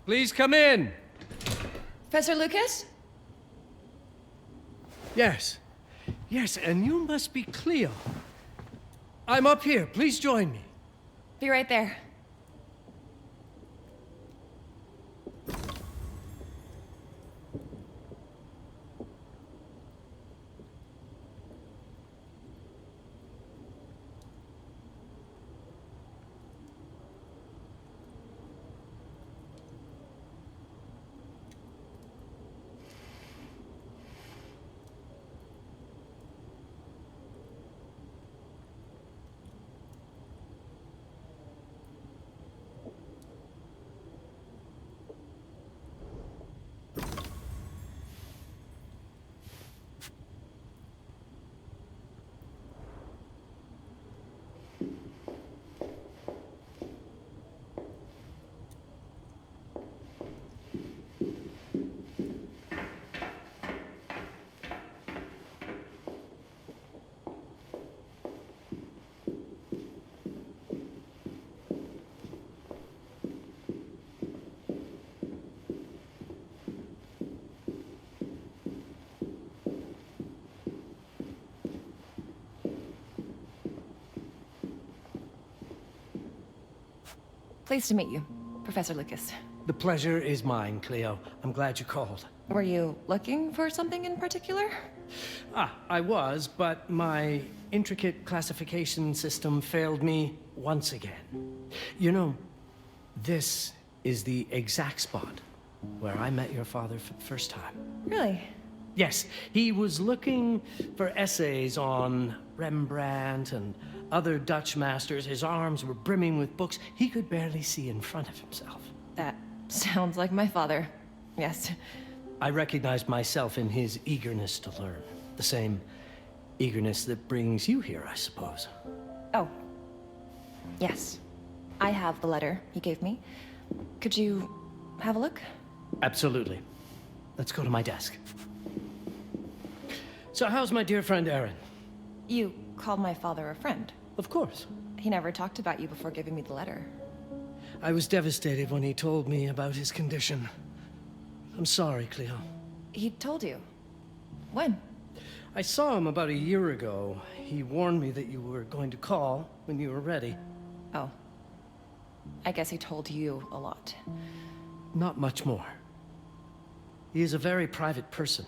Please come in. Professor Lucas? Yes. Yes, and you must be Cleo. I'm up here. Please join me. Be right there. Pleased to meet you, Professor Lucas. The pleasure is mine, Cleo. I'm glad you called. Were you looking for something in particular? I was, but my intricate classification system failed me once again. You know, this is the exact spot where I met your father for the first time. Really? Yes, he was looking for essays on Rembrandt and other Dutch masters. His arms were brimming with books. He could barely see in front of himself. That sounds like my father. Yes. I recognized myself in his eagerness to learn. The same eagerness that brings you here, I suppose. Oh. Yes. I have the letter he gave me. Could you have a look? Absolutely. Let's go to my desk. So how's my dear friend Aaron? You called my father a friend. Of course. He never talked about you before giving me the letter. I was devastated when he told me about his condition. I'm sorry, Cleo. He told you? When? I saw him about a year ago. He warned me that you were going to call when you were ready. Oh. I guess he told you a lot. Not much more. He is a very private person,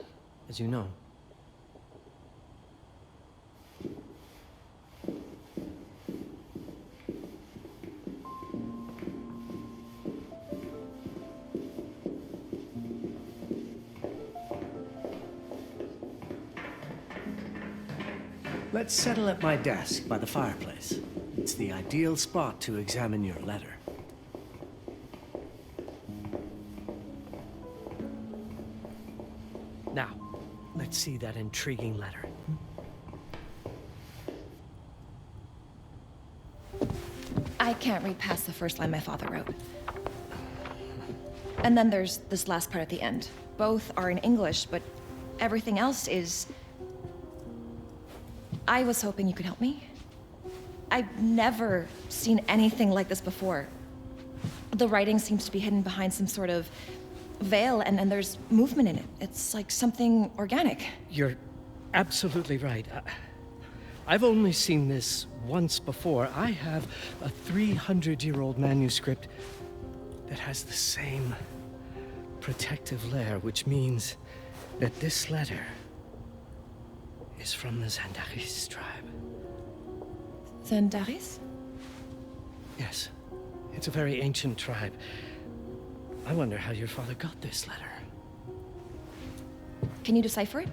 as you know. Let's settle at my desk by the fireplace. It's the ideal spot to examine your letter. Now, let's see that intriguing letter. I can't read past the first line my father wrote. And then there's this last part at the end. Both are in English, but everything else is... I was hoping you could help me. I've never seen anything like this before. The writing seems to be hidden behind some sort of veil, and there's movement in it. It's like something organic. You're absolutely right. I've only seen this once before. I have a 300-year-old manuscript that has the same protective layer, which means that this letter is from the Zandaris tribe. Zandaris? Yes. It's a very ancient tribe. I wonder how your father got this letter. Can you decipher it?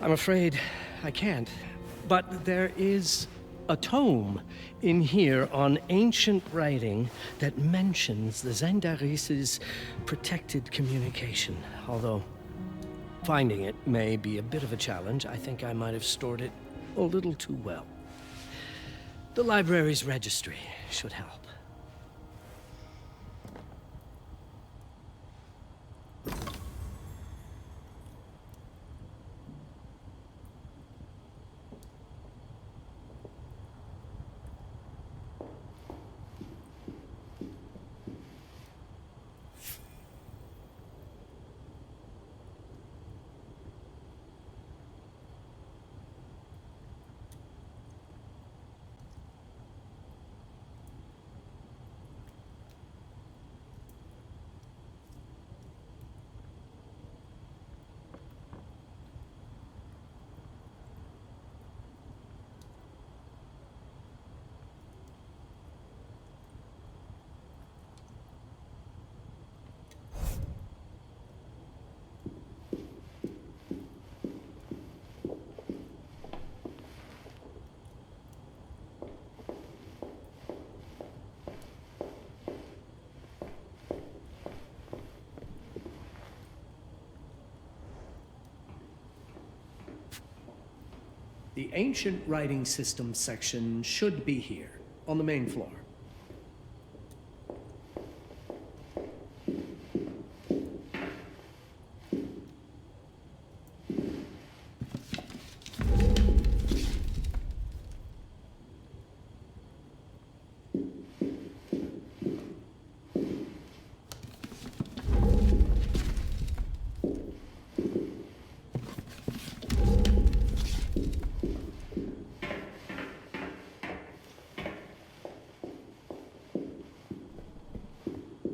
I'm afraid I can't. But there is a tome in here on ancient writing that mentions the Zandaris' protected communication. Although finding it may be a bit of a challenge. I think I might have stored it a little too well. The library's registry should help. The ancient writing system section should be here, on the main floor.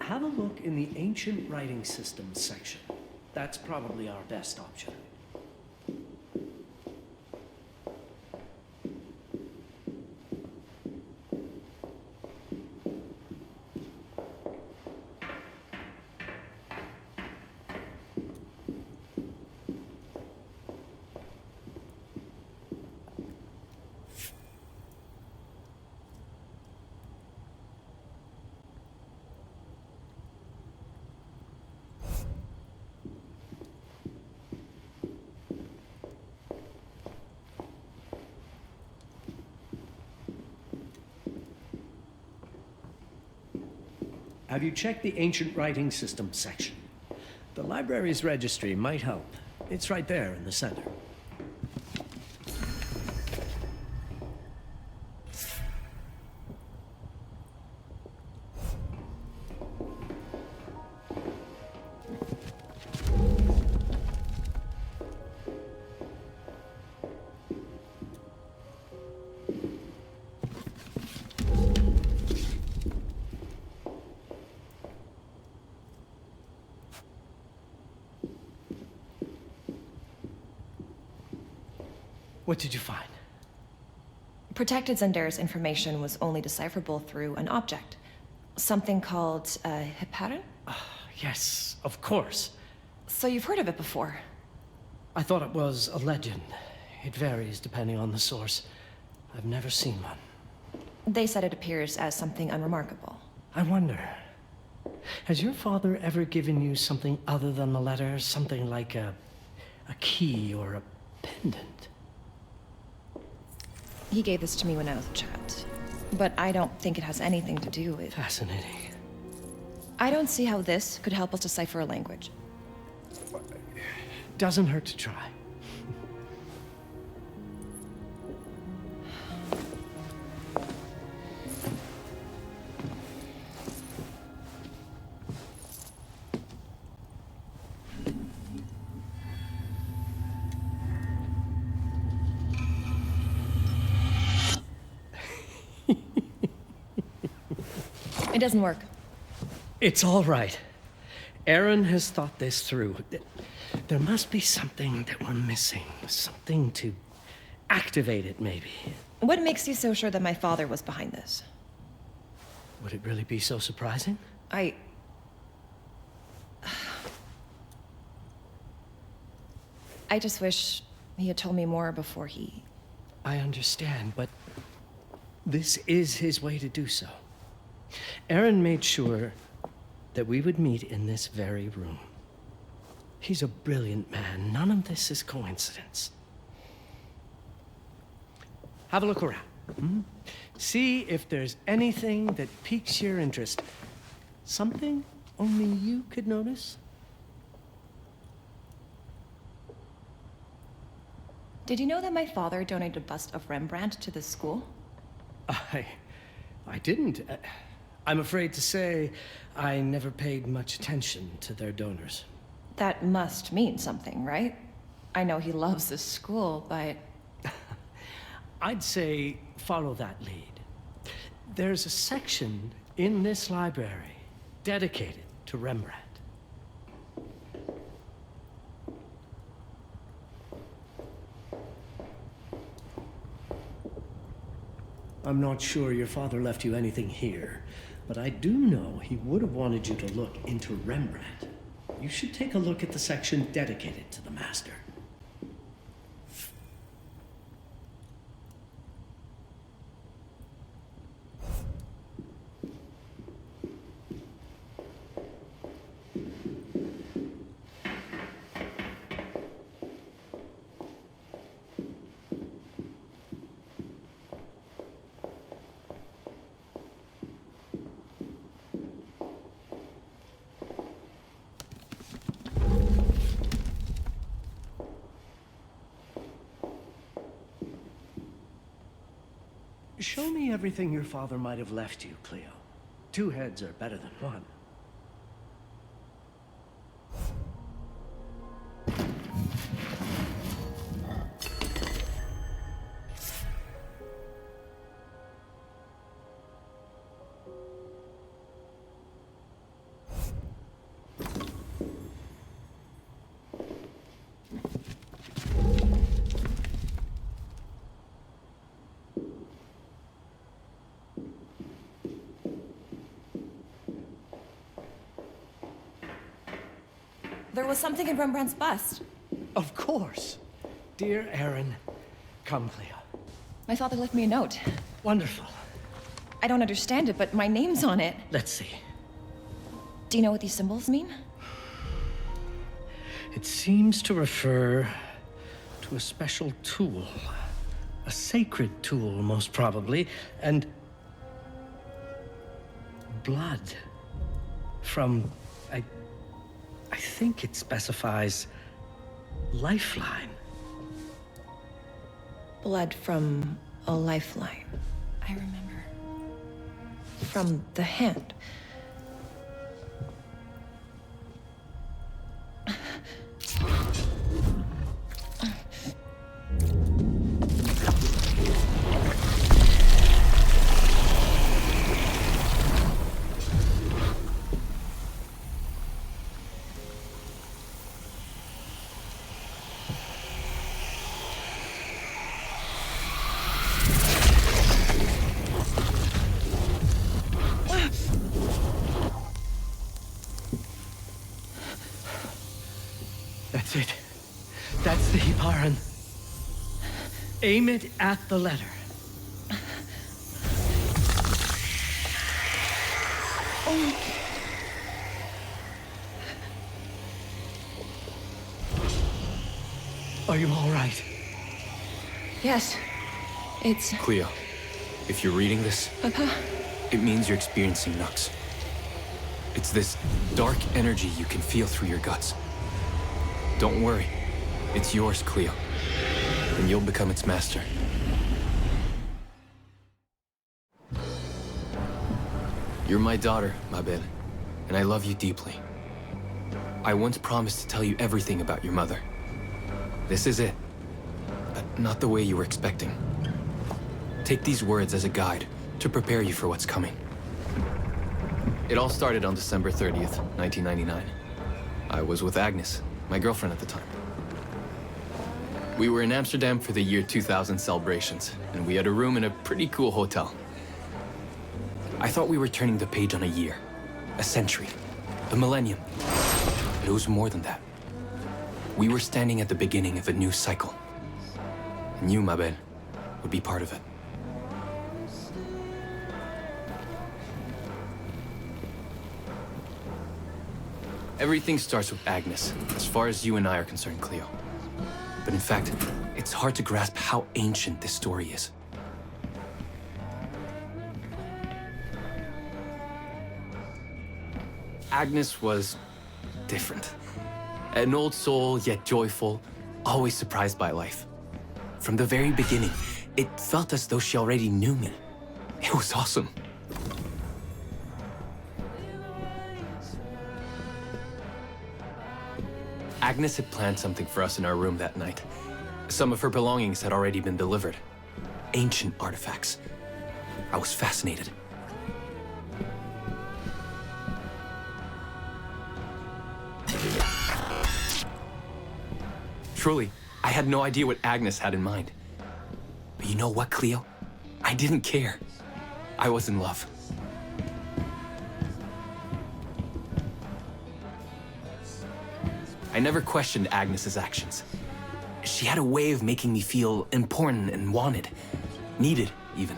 Have a look in the ancient writing systems section. That's probably our best option. Have you checked the ancient writing system section? The library's registry might help. It's right there in the center. What did you find? Protected Zendare's information was only decipherable through an object. Something called a heparin? Yes, of course. So you've heard of it before? I thought it was a legend. It varies depending on the source. I've never seen one. They said it appears as something unremarkable. I wonder, has your father ever given you something other than the letter? Something like a key or a pendant? He gave this to me when I was a child. But I don't think it has anything to do with... Fascinating. I don't see how this could help us decipher a language. Doesn't hurt to try. It doesn't work. It's all right. Aaron has thought this through. There must be something that we're missing. Something to activate it, maybe. What makes you so sure that my father was behind this? Would it really be so surprising? I just wish he had told me more before he... I understand, but this is his way to do so. Aaron made sure that we would meet in this very room. He's a brilliant man. None of this is coincidence. Have a look around. See if there's anything that piques your interest. Something only you could notice? Did you know that my father donated a bust of Rembrandt to this school? I didn't. I'm afraid to say I never paid much attention to their donors. That must mean something, right? I know he loves this school, but... I'd say follow that lead. There's a section in this library dedicated to Rembrandt. I'm not sure your father left you anything here, but I do know he would have wanted you to look into Rembrandt. You should take a look at the section dedicated to the master. Show me everything your father might have left you, Cleo. 2 heads are better than 1. There was something in Rembrandt's bust. Of course. Dear Aaron, come, Cleo. My father left me a note. Wonderful. I don't understand it, but my name's on it. Let's see. Do you know what these symbols mean? It seems to refer to a special tool. A sacred tool, most probably, and blood. from... I think it specifies lifeline. Blood from a lifeline. I remember. From the hand. That's it. That's the Hiparan. Aim it at the letter. Are you all right? Yes. It's... Cleo, if you're reading this, Papa? it means you're experiencing Nux. It's this dark energy you can feel through your guts. Don't worry. It's yours, Cleo. And you'll become its master. You're my daughter, ma belle, and I love you deeply. I once promised to tell you everything about your mother. This is it. But not the way you were expecting. Take these words as a guide to prepare you for what's coming. It all started on December 30th, 1999. I was with Agnes, my girlfriend at the time. We were in Amsterdam for the year 2000 celebrations, and we had a room in a pretty cool hotel. I thought we were turning the page on a year, a century, a millennium. But it was more than that. We were standing at the beginning of a new cycle. And you, ma belle, would be part of it. Everything starts with Agnes, as far as you and I are concerned, Cleo. But in fact, it's hard to grasp how ancient this story is. Agnes was different. An old soul, yet joyful, always surprised by life. From the very beginning, it felt as though she already knew me. It was awesome. Agnes had planned something for us in our room that night. Some of her belongings had already been delivered. Ancient artifacts. I was fascinated. Truly, I had no idea what Agnes had in mind. But you know what, Cleo? I didn't care. I was in love. I never questioned Agnes's actions. She had a way of making me feel important and wanted. Needed, even.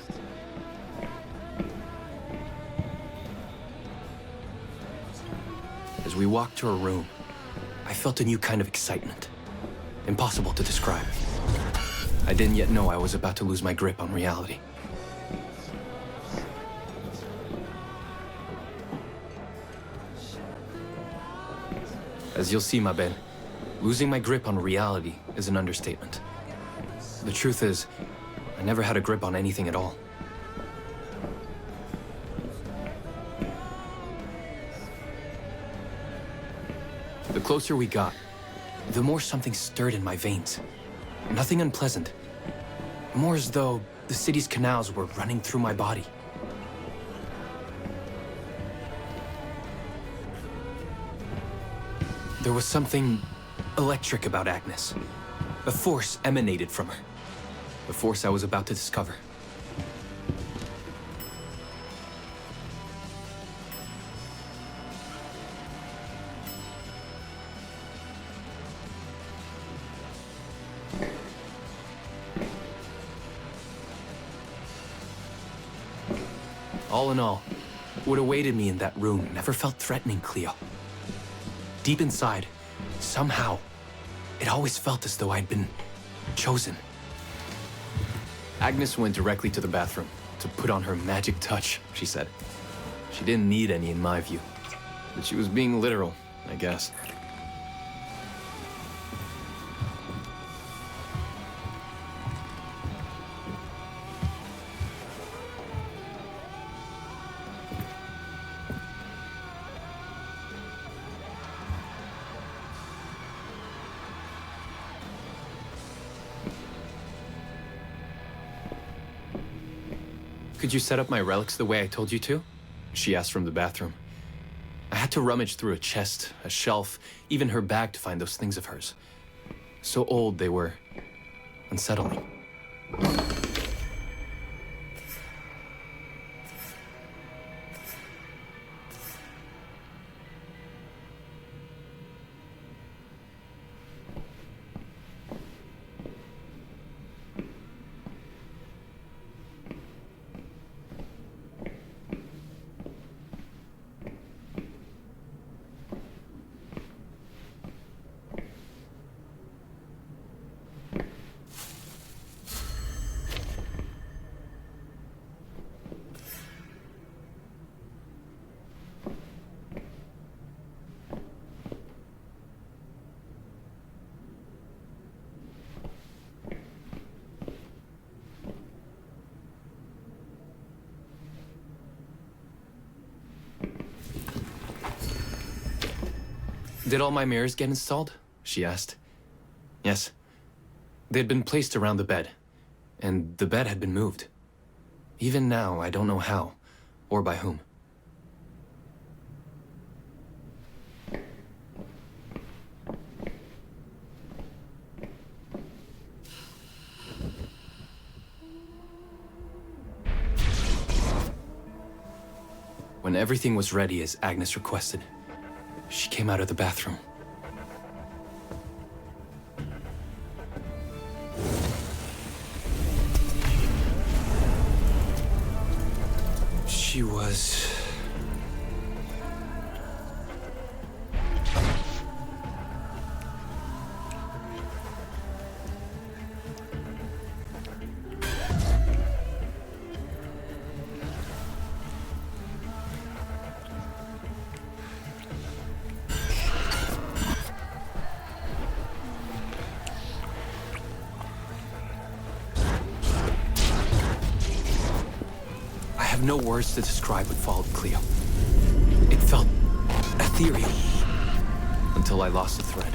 As we walked to her room, I felt a new kind of excitement. Impossible to describe. I didn't yet know I was about to lose my grip on reality. As you'll see, ma belle, losing my grip on reality is an understatement. The truth is, I never had a grip on anything at all. The closer we got, the more something stirred in my veins. Nothing unpleasant. More as though the city's canals were running through my body. There was something electric about Agnes. A force emanated from her. The force I was about to discover. All in all, what awaited me in that room never felt threatening, Cleo. Deep inside, somehow, it always felt as though I'd been chosen. Agnes went directly to the bathroom to put on her magic touch, she said. She didn't need any, in my view. But she was being literal, I guess. Could you set up my relics the way I told you to? She asked from the bathroom. I had to rummage through a chest, a shelf, even her bag to find those things of hers. So old they were unsettling. Did all my mirrors get installed? She asked. Yes. They had been placed around the bed, and the bed had been moved. Even now, I don't know how, or by whom. When everything was ready as Agnes requested, she came out of the bathroom. She was... no words to describe what followed, Cleo. It felt ethereal until I lost the thread.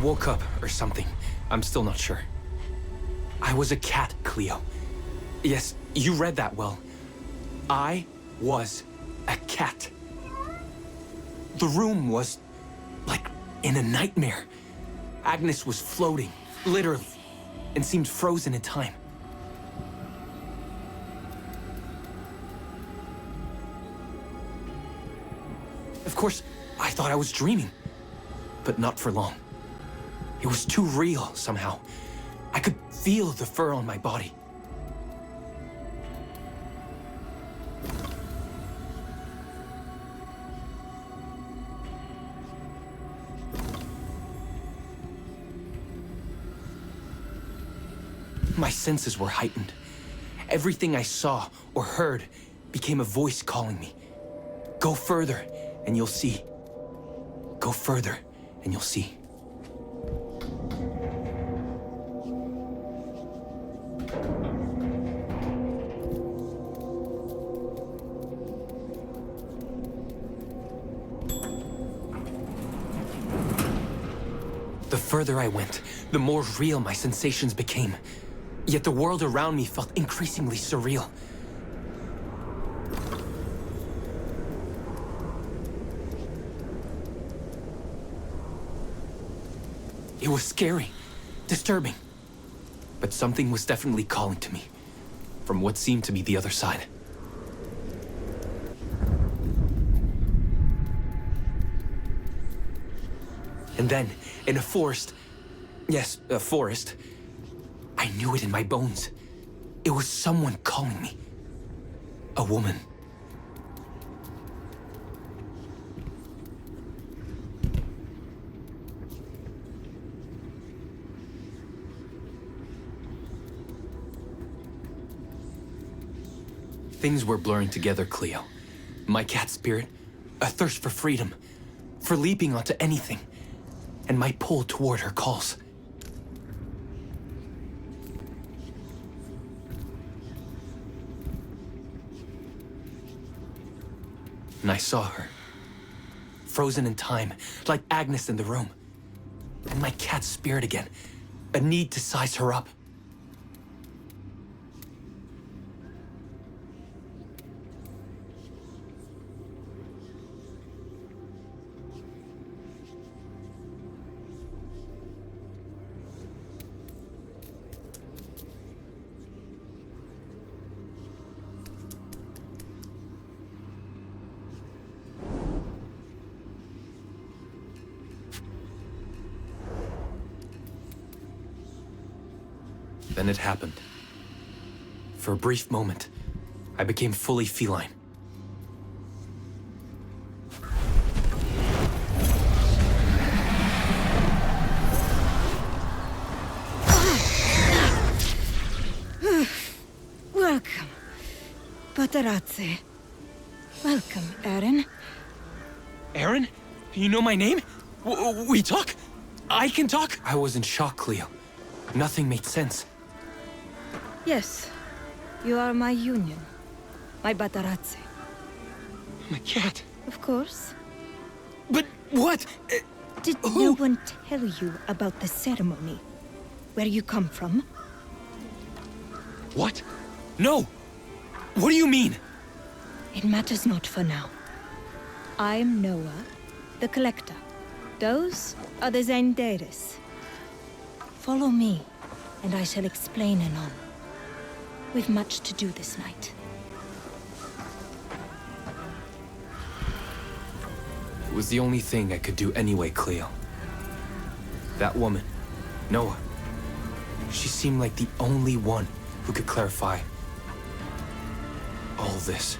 Woke up or something. I'm still not sure. I was a cat, Cleo. Yes, you read that well. I was a cat. The room was like in a nightmare. Agnes was floating, literally, and seemed frozen in time. Of course, I thought I was dreaming, but not for long. It was too real, somehow. I could feel the fur on my body. My senses were heightened. Everything I saw or heard became a voice calling me. Go further, and you'll see. Go further, and you'll see. The further I went, the more real my sensations became. Yet the world around me felt increasingly surreal. It was scary, disturbing. But something was definitely calling to me, from what seemed to be the other side. And then, in a forest, yes, a forest, I knew it in my bones. It was someone calling me. A woman. Things were blurring together, Cleo. My cat spirit, a thirst for freedom, for leaping onto anything, and my pull toward her calls. And I saw her, frozen in time, like Agnes in the room. And my cat's spirit again, a need to size her up. Then it happened. For a brief moment, I became fully feline. Welcome, Patarazzi. Welcome, Aaron. Aaron? You know my name? We talk? I can talk? I was in shock, Cleo. Nothing made sense. Yes, you are my union, my Patarazzi. My cat. Of course. But what? Did no one tell you about the ceremony? Where you come from? What? No! What do you mean? It matters not for now. I'm Noah, the Collector. Those are the Zendaris. Follow me, and I shall explain anon. We've much to do this night. It was the only thing I could do anyway, Cleo. That woman, Noah, she seemed like the only one who could clarify all this.